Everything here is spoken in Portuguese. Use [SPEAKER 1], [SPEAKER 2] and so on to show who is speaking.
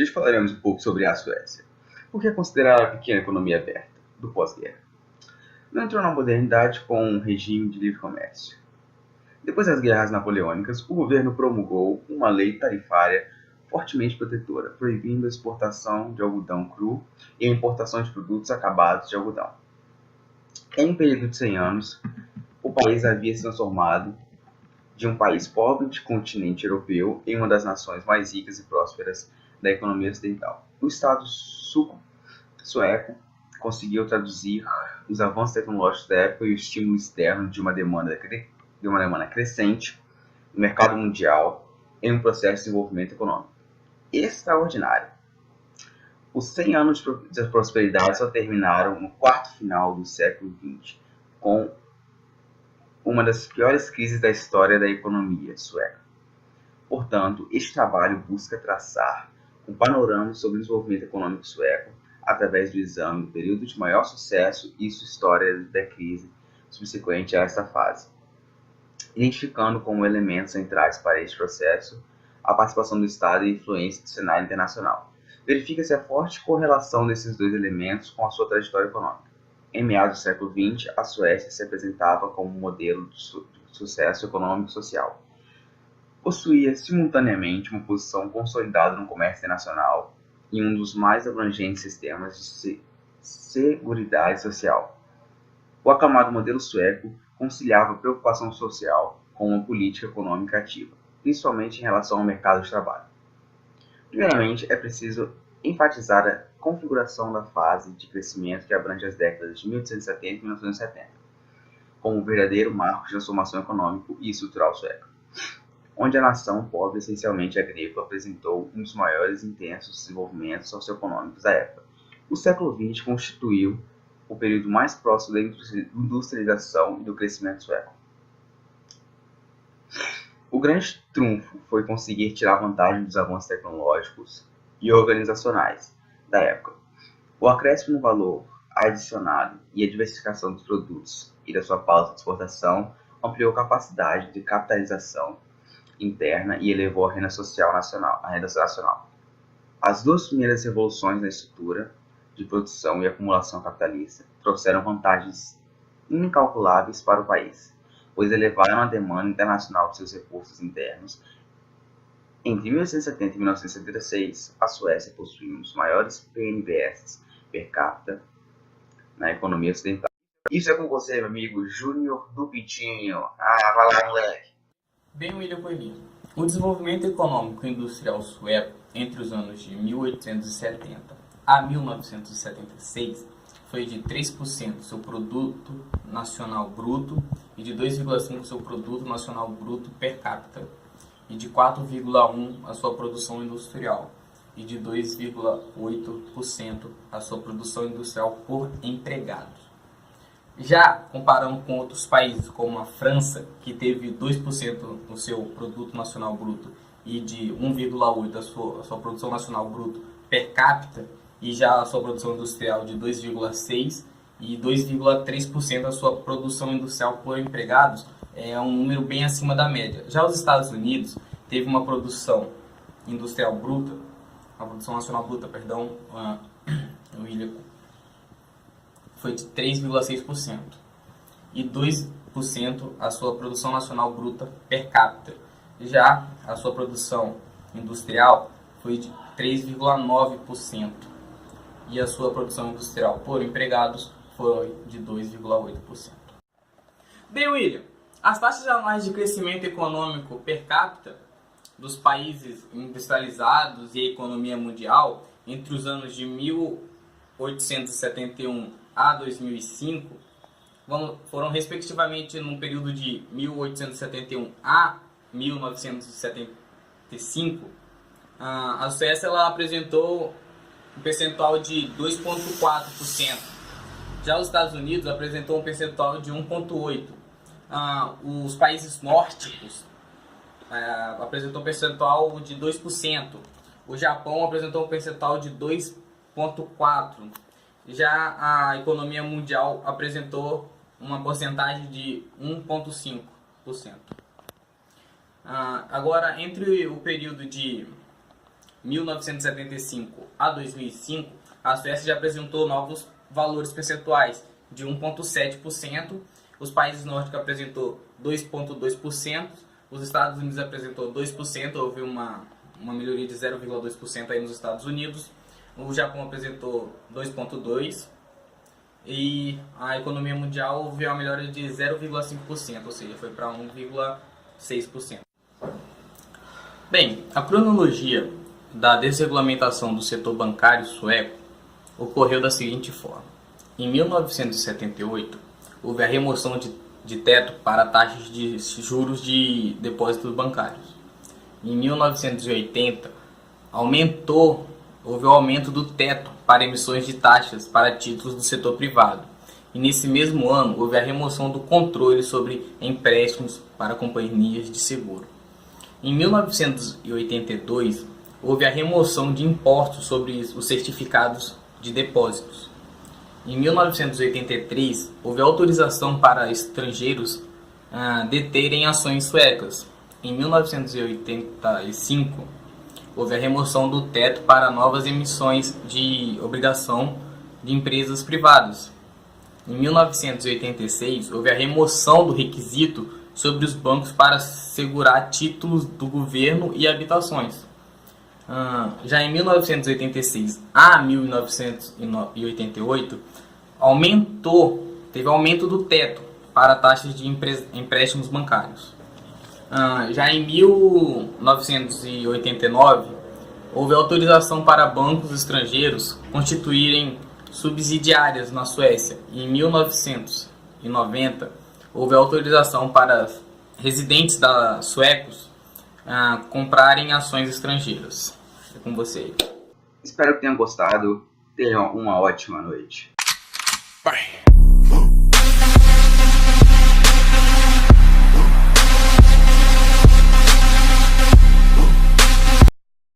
[SPEAKER 1] podcast hoje falaremos um pouco sobre a Suécia. Por que é considerada a pequena economia aberta do pós-guerra? Não entrou na modernidade com um regime de livre comércio. Depois das guerras napoleônicas, o governo promulgou uma lei tarifária fortemente protetora, proibindo a exportação de algodão cru e a importação de produtos acabados de algodão. Em um período de 100 anos, o país havia se transformado de um país pobre de continente europeu em uma das nações mais ricas e prósperas da economia ocidental. O Estado sueco conseguiu traduzir os avanços tecnológicos da época e o estímulo externo de uma demanda crescente no mercado mundial em um processo de desenvolvimento econômico extraordinário. Os 100 anos de prosperidade só terminaram no quarto final do século XX, com uma das piores crises da história da economia sueca. Portanto, este trabalho busca traçar um panorama sobre o desenvolvimento econômico sueco através do exame do período de maior sucesso e sua história da crise subsequente a esta fase, identificando como elementos centrais para este processo a participação do Estado e a influência do cenário internacional. Verifica-se a forte correlação desses dois elementos com a sua trajetória econômica. Em meados do século XX, a Suécia se apresentava como um modelo de sucesso econômico e social. Possuía simultaneamente uma posição consolidada no comércio internacional e um dos mais abrangentes sistemas de seguridade social. O aclamado modelo sueco conciliava a preocupação social com uma política econômica ativa, principalmente em relação ao mercado de trabalho. Primeiramente, é preciso enfatizar a configuração da fase de crescimento que abrange as décadas de 1870 e 1970, como um verdadeiro marco de transformação econômica e estrutural sueca, onde a nação pobre, essencialmente agrícola, apresentou um dos maiores e intensos desenvolvimentos socioeconômicos da época. O século XX constituiu o período mais próximo da industrialização e do crescimento sueco. O grande trunfo foi conseguir tirar vantagem dos avanços tecnológicos e organizacionais da época. O acréscimo no valor adicionado e a diversificação dos produtos e da sua pauta de exportação ampliou a capacidade de capitalização interna e elevou a renda nacional. As duas primeiras revoluções na estrutura de produção e acumulação capitalista trouxeram vantagens incalculáveis para o país, pois elevaram a demanda internacional de seus recursos internos. Entre 1870 e 1976, a Suécia possuía um dos maiores PNBS per capita na economia ocidental. Isso é com você, meu amigo Júnior do Pitinho. Vai lá, moleque.
[SPEAKER 2] Bem, William Coelhinho. O desenvolvimento econômico e industrial sueco entre os anos de 1870 a 1976 foi de 3% do seu produto nacional bruto e de 2,5% do seu produto nacional bruto per capita e de 4,1% a sua produção industrial e de 2,8% a sua produção industrial por empregado. Já comparando com outros países como a França, que teve 2% do seu produto nacional bruto e de 1,8% a sua produção nacional bruto per capita, e já a sua produção industrial de 2,6% e 2,3% da sua produção industrial por empregados, é um número bem acima da média. Já os Estados Unidos teve uma produção industrial bruta, a produção nacional bruta, foi de 3,6% e 2% a sua produção nacional bruta per capita. Já a sua produção industrial foi de 3,9% e a sua produção industrial por empregados foi de 2,8%. Bem, William, as taxas anuais de crescimento econômico per capita dos países industrializados e a economia mundial entre os anos de 1871 a 2005 foram respectivamente num período de 1871 a 1975. A Suécia ela apresentou um percentual de 2,4%. Já os Estados Unidos apresentou um percentual de 1,8%. Os países nórdicos apresentou um percentual de 2%. O Japão apresentou um percentual de 2,4%. Já a economia mundial apresentou uma porcentagem de 1,5%. Agora, entre o período de 1975 a 2005, a Suécia já apresentou novos valores percentuais de 1,7%, os países nórdicos apresentou 2,2%, os Estados Unidos apresentou 2%, houve uma melhoria de 0,2% aí nos Estados Unidos, o Japão apresentou 2,2%, e a economia mundial houve uma melhora de 0,5%, ou seja, foi para 1,6%. Bem, a cronologia da desregulamentação do setor bancário sueco ocorreu da seguinte forma. Em 1978, houve a remoção de teto para taxas de juros de depósitos bancários. Em 1980, houve o aumento do teto para emissões de taxas para títulos do setor privado. E nesse mesmo ano, houve a remoção do controle sobre empréstimos para companhias de seguro. Em 1982, houve a remoção de impostos sobre os certificados de depósitos. Em 1983, houve autorização para estrangeiros deterem ações suecas. Em 1985, houve a remoção do teto para novas emissões de obrigação de empresas privadas. Em 1986, houve a remoção do requisito sobre os bancos para segurar títulos do governo e habitações. Já em 1986 a 1988, teve aumento do teto para taxas de empréstimos bancários. Já em 1989, houve autorização para bancos estrangeiros constituírem subsidiárias na Suécia. E em 1990, houve autorização para residentes suecos comprarem ações estrangeiras. É com você.
[SPEAKER 1] Espero que tenham gostado. Tenham uma ótima noite.
[SPEAKER 2] Bye.